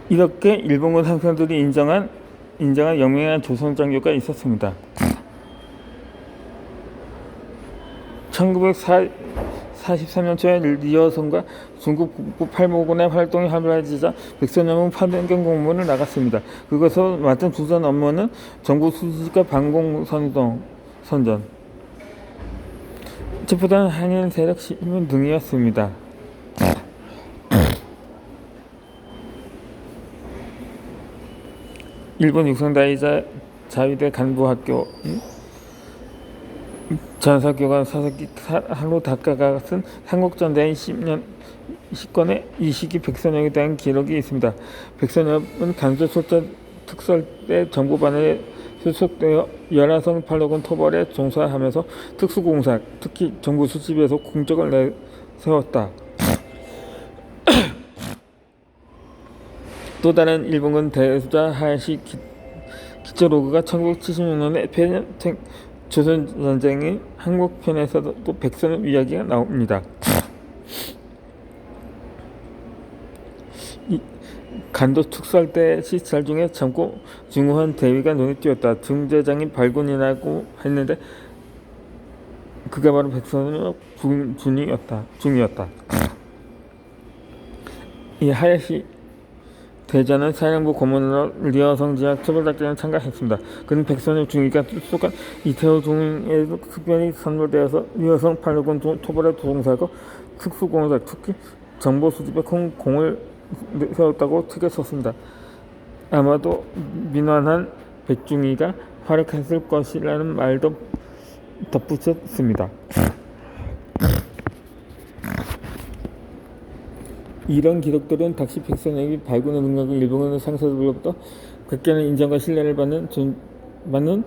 이렇게 일본군 상선들이 인정한 영맹한 조선 장교가 있었습니다. 1943년 초에 리어선과 중국 북부 팔모군의 활동이 활발해지자 백선엽은 파병 공무원을 나갔습니다. 그것을 맡은 주전 업무는 정부 수집과 방공선전, 첩보단 한일 세력 신문 등이었습니다. 일본 육상다이자 자위대 간부학교 전사교관 사사기 하루 닦아가 쓴 한국전대의 10년 10권에 이 시기 백선엽에 대한 기록이 있습니다. 백선엽은 간수출전 특설대 정보반에 소속되어 열화성 팔로군 토벌에 종사하면서 특수공사, 특히 정부 수집에서 공적을 내세웠다. 또 다른 일본군 대수자 하야시 기초로그가 1976년에 패전 조선전쟁의 한국편에서도 또 백선엽 이야기가 나옵니다. 간도 축살대 시찰 중에 젊고 중후한 대위가 눈에 띄었다. 중대장이 발군이라고 했는데 그가 바로 백선엽 중이었다. 이 하야시 대전은 사령부 고문으로 리어성 지역 처벌작전에 참가했습니다. 그는 백선엽 중위가 수속한 이태호 중위에도 특별히 선물되어서 리어성 팔로군 토벌에 동사하고 특수공사, 특히 정보 수집에 공을 세웠다고 책에 썼습니다. 아마도 민환한 백중위가 활약했을 것이라는 말도 덧붙였습니다. 이런 기록들은 당시 백선엽이 발군의 능력을 일본의 상사들로부터 각견의 인정과 신뢰를 받는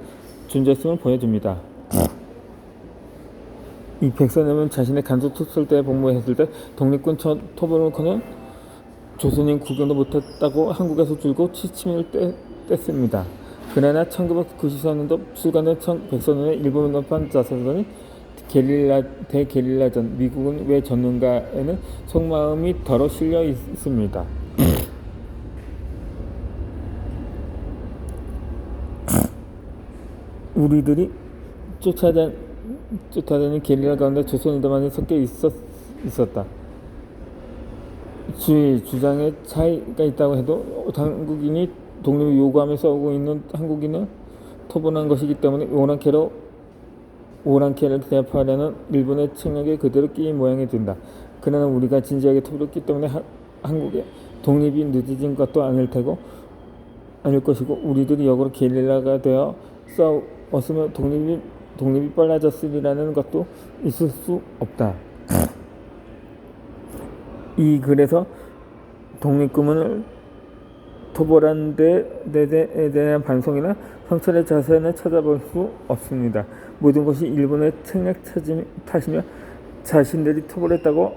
존재성을 보여줍니다. 이 백선엽은 자신의 간수 특설대에 복무했을 때 독립군 토벌을커녕 조선인 구경도 못했다고 한국에서 줄곧 취침을 뗐습니다. 그러나 1994년도 출간된 백선엽의 일본어판 자서전이 대게릴라전 미국은 왜 졌는가에는 속마음이 덜어 실려 있습니다. 우리들이 쫓아다니는 게릴라 가운데 조선인들만이 섞여 있었다. 주장에 차이가 있다고 해도 한국인이 독립을 요구하며 싸우고 있는 한국인은 토벌한 것이기 때문에 오랑캐를 대합하려는 일본의 책략에 그대로 끼인 모양이 된다. 그러나 우리가 진지하게 토벌했기 때문에 한국의 독립이 늦어진 것도 아닐 것이고 우리들이 역으로 게릴라가 되어 싸웠으면 독립이 빨라졌으리라는 것도 있을 수 없다. 이 글에서 독립군을 토벌한 데에 대한 반성이나 성찰의 자세는 찾아볼 수 없습니다. 모든 것이 일본의 책략 탓이며 자신들이 토벌했다고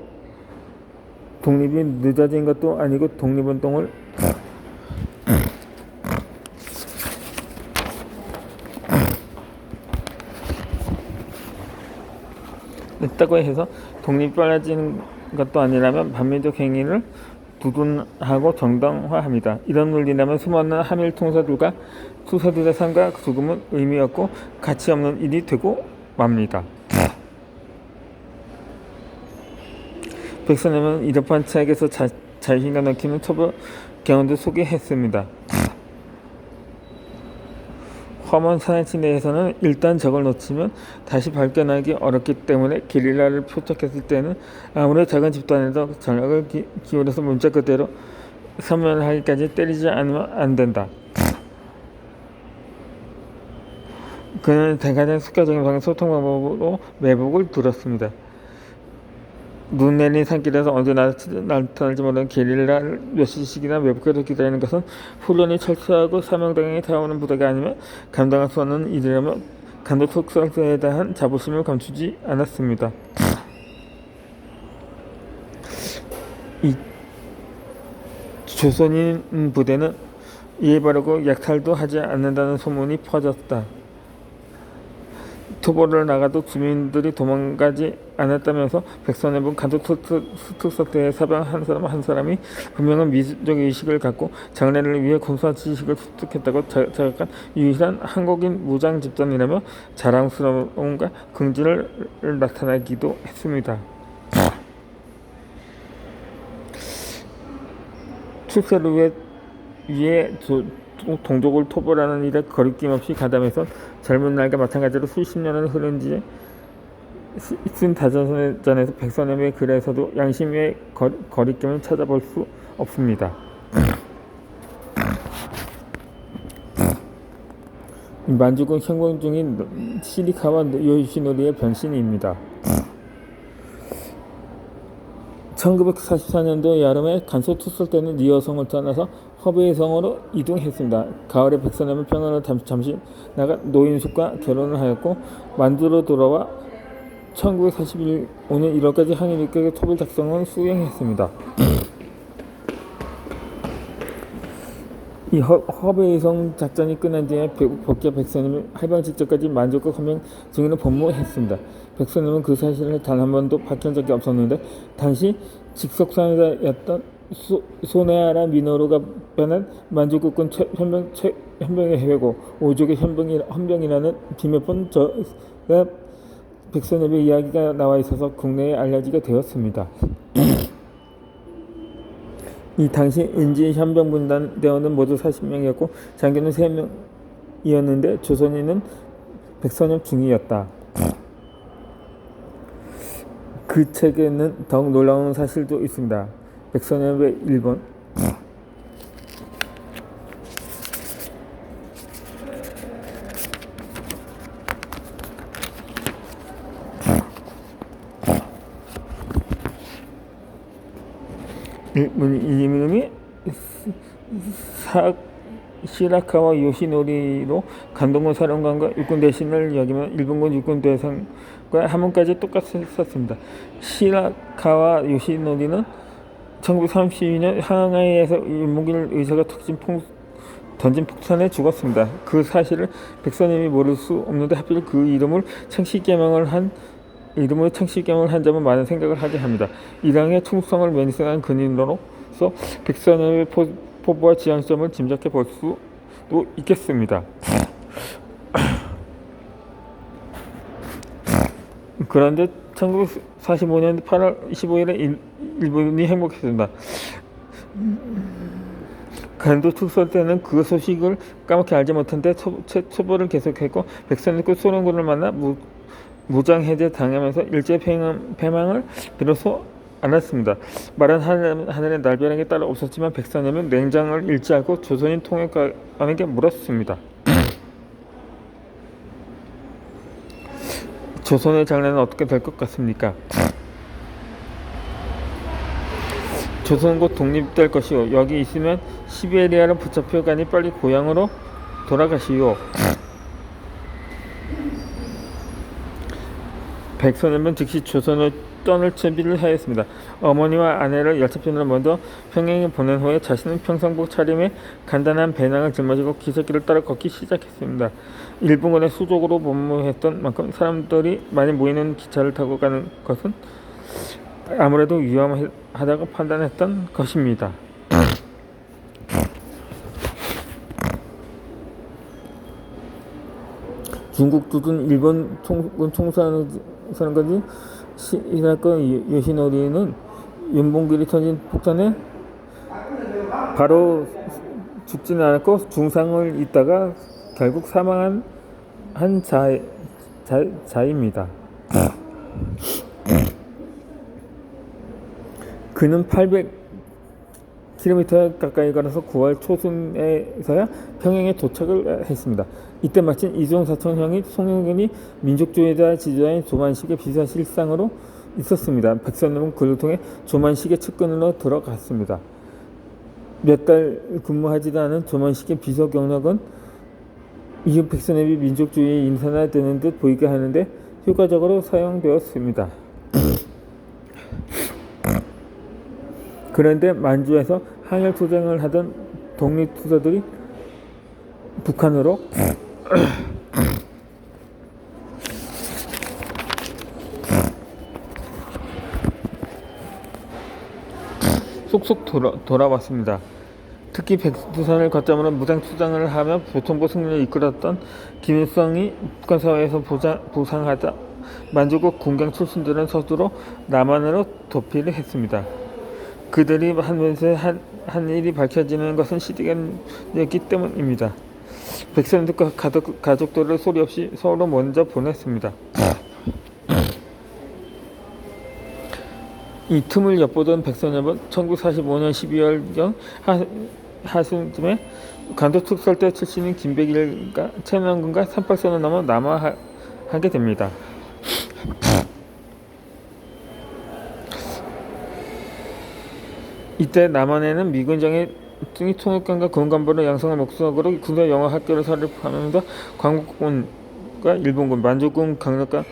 독립이 늦어진 것도 아니고 독립운동을 했다고 해서 독립이 빨라진 것도 아니라면 반민족 행위를 두둔하고 정당화합니다. 이런 논리라면 수많은 한일 통사들과 투사들의 삶과 죽음은 의미 없고 가치 없는 일이 되고 맙니다. 백선엽은 이러한 책에서 자신과 넘치는 토벌 경험도 소개했습니다. 험한 산해치 내에서는 일단 적을 놓치면 다시 발견하기 어렵기 때문에 게릴라를 표적했을 때는 아무리 작은 집단에도 전력을 기울여서 문자 그대로 섬멸하기까지 때리지 않으면 안 된다. 그는 가장 숙가적인 방의 소통 방법으로 매복을 들었습니다. 눈 내린 산길에서 언제 나타날지 모르는 게릴라를 몇시씩이나 매복해서 기다리는 것은 훈련이 철저하고 사명당에 다가오는 부대가 아니면 감당할 수 없는 일이라며 간도 특설대에 대한 자부심을 감추지 않았습니다. 이 조선인 부대는 이에 바르고 약탈도 하지 않는다는 소문이 퍼졌다. 토벌을 나가도 주민들이 도망가지 않았다면서 백선엽은 간도 특사대에 사병 한 사람이 분명한 민족 의식을 갖고 장래를 위해 군사 지식을 습득했다고 자각한 유일한 한국인 무장 집단이라며 자랑스러움과 긍지를 나타내기도 했습니다. 출세를 위해 동족을 토벌하는 일에 거리낌 없이 가담해서 젊은 날과 마찬가지로 수십 년을 흐른 뒤에 쓴 다전전에서 백선엽의 글에서도 양심의 거리낌을 찾아볼 수 없습니다. 만주군 형병 중인 시리카와 요시노리의 변신입니다. 1944년도 여름에 간소 투쓸 때는 리어성을 떠나서 허베이성으로 이동했습니다. 가을에 백선엽은 평양으로 잠시 나가 노인숙과 결혼을 하였고 만주로 돌아와 1945년 1월까지 항일일격의 토벌 작성을 수행했습니다. 이 허베이성 작전이 끝난 뒤에 복귀 백선엽이 해방 직전까지 만주국 헌병 증인으로 복무했습니다. 백선엽은 그 사실을 단 한 번도 밝힌 적이 없었는데 당시 직속상사였던 소네아라 미노루가 변한 만주국군 현병의 해외고 오족의 헌병이라는 비몇번 백선엽의 이야기가 나와 있어서 국내에 알려지게 되었습니다. 이 당시 인지 현병분단 대원은 모두 40명이었고 장교는 3명이었는데 조선인은 백선엽 중이었다. 그 책에는 더욱 놀라운 사실도 있습니다. 백선엽의 1번 이름이 시라카와 요시노리로 간동군 사령관과 육군 대신을 여기면 일본군 육군 대상과 함흥까지 똑같이 썼습니다. 시라카와 요시노리는 1932년 항해에서 윤봉길 의사가 던진 폭탄에 죽었습니다. 그 사실을 백선엽이 모를 수 없는데 하필 그 이름으로 창씨개명을 한 점은 많은 생각을 하게 합니다. 이당의 충성을 맹세한 근인으로서 백선엽의 포부와 지향점을 짐작해 볼 수도 있겠습니다. 그런데 1945년 8월 15일에 일본이 행복했습니다. 간도 특설 때는 그 소식을 까맣게 알지 못한 데 초벌을 계속했고 백선엽과 소련군을 만나 무장해제 당하면서 일제 패망을 비로소 않았습니다. 마른 하늘의 날벼락에 따라 없었지만 백선엽은 냉장을 일치하고 조선인 통역관에게 물었습니다. 조선의 장래는 어떻게 될 것 같습니까? 조선은 곧 독립될 것이요. 여기 있으면 시베리아를 붙잡혀 가니 빨리 고향으로 돌아가시오. 백선엽은 즉시 조선을 떠날 준비를 하였습니다. 어머니와 아내를 열차편으로 먼저 평양에 보낸 후에 자신은 평상복 차림에 간단한 배낭을 짊어지고 기슭길을 따라 걷기 시작했습니다. 일본군의 수족으로 복무했던 만큼 사람들이 많이 모이는 기차를 타고 가는 것은 아무래도 위험하다고 판단했던 것입니다. 중국 두둔 일본 총사령관인 시라카 요시노리는 윤봉길이 던진 폭탄에 바로 죽지는 않았고 중상을 입다가 결국 사망한 한 자입니다. 그는 800km 가까이 걸어서 9월 초순에서야 평양에 도착을 했습니다. 이때 마침 이종사촌 형이 송영근이 민족주의자 지도자인 조만식의 비서실상으로 있었습니다. 백선엽은 그를 통해 조만식의 측근으로 들어갔습니다. 몇 달 근무하지도 않은 조만식의 비서 경력은 이후 백선엽이 민족주의의 인사나 되는 듯 보이게 하는데 효과적으로 사용되었습니다. 그런데 만주에서 항일 투쟁을 하던 독립투사들이 북한으로 속속 돌아왔습니다. 특히 백두산을 거점으로 무장투쟁을 하며 보통부 승리를 이끌었던 김일성이 북한사회에서 부상하자 만주국 군경 출신들은 서두로 남한으로 도피를 했습니다. 그들이 하면서 한 일이 밝혀지는 것은 시댁이었기 때문입니다. 백성들과 가족들을 소리 없이 서울로 먼저 보냈습니다. 이 틈을 엿보던 백선엽은 1945년 12월경 하순쯤에 간도특설대 출신인 김백일과 최명근과 38선을 넘어 남하하게 됩니다. 이때 남한에는 미군정의 통역관과 군관부를 양성한 목적으로 군사 영어 학교를 설립하면서 광국군과 일본군, 만주군 강력과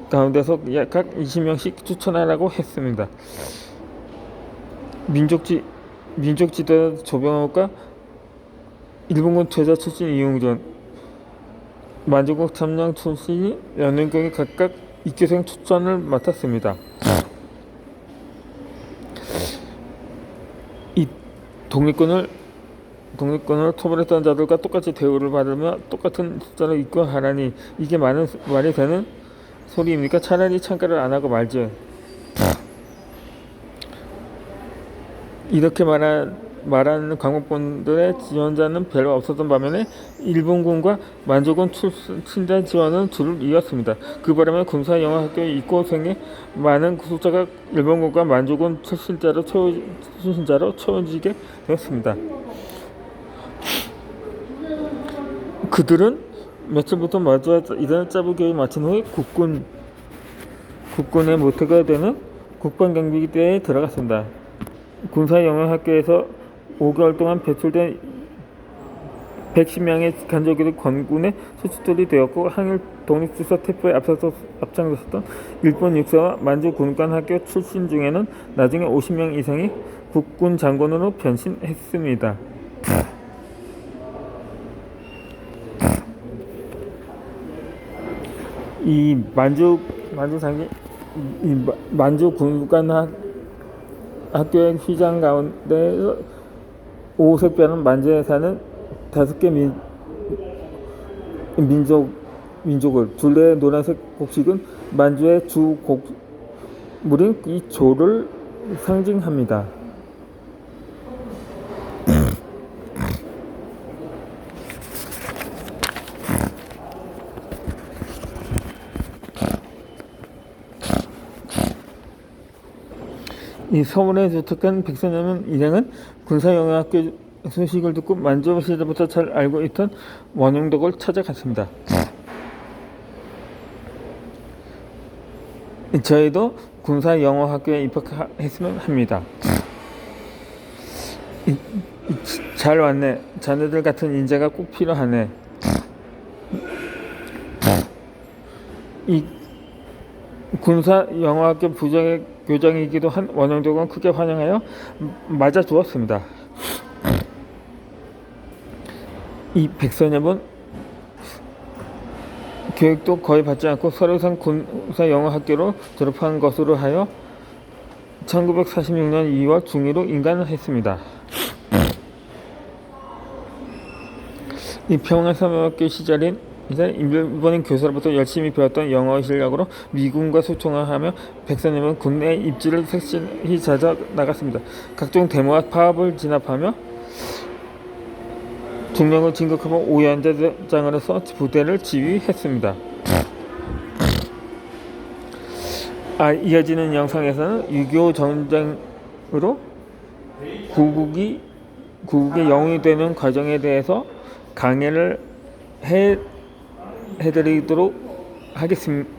가운데서 약 20명씩 추천하라고 했습니다. 민족 지도자 조병옥과 일본군 퇴자 출신 이용준, 만주국 참령 출신이 연운경이 각각 입교생 추천을 맡았습니다. 이 독립군을 토벌했던 자들과 똑같이 대우를 받으며 똑같은 숫자로 입교하라니 이게 말이 되는 소리입니까? 차라리 참가를 안 하고 말죠. 이렇게 말하는 광복군들의 지원자는 별로 없었던 반면에 일본군과 만주군 출신자 지원은 줄을 이었습니다. 그 바람에 군사영어학교 입고생의 많은 숫자가 일본군과 만주군 출신자로 채워지게 되었습니다. 그들은 며칠부터 마주와 이단을 짜부 교육을 마친 후에 국군의 모태가 되는 국방경비대에 들어갔습니다. 군사영어학교에서 5개월 동안 배출된 110명의 간조기를 권군에 소집들이 되었고 항일 독립투사 태포에 앞장섰던 일본 육사와 만주 군관학교 출신 중에는 나중에 50명 이상이 국군 장군으로 변신했습니다. 이 만주 군관 학교의 휘장 가운데 오색변은 만주에 사는 5개 민족을 둘레의 노란색 곡식은 만주의 주 곡물인 이 조를 상징합니다. 이 서울에 도착한 백선엽 일행은 군사영어학교 소식을 듣고 만주 시절부터 잘 알고 있던 원용덕을 찾아갔습니다. 저희도 군사영어학교에 입학했으면 합니다. 잘 왔네. 자네들 같은 인재가 꼭 필요하네. 이 군사영어학교 부장의 교장이기도 한 원영덕은 크게 환영하여 맞아 주었습니다. 이 백선엽은 교육도 거의 받지 않고 설해산 군사영어학교로 졸업한 것으로 하여 1946년 2월 중2로 임관을 했습니다. 이 평안사범학교 시절인 일본인 교사로부터 열심히 배웠던 영어 실력으로 미군과 소통을 하며 백선엽은 군내 입지를 색실히 찾아 나갔습니다. 각종 데모와 파업을 진압하며 중령을 진격하고 오연대장을 해서 부대를 지휘했습니다. 이어지는 영상에서는 6.25 전쟁으로 구국의 영웅이 되는 과정에 대해서 강의를 해드리도록 하겠습니다.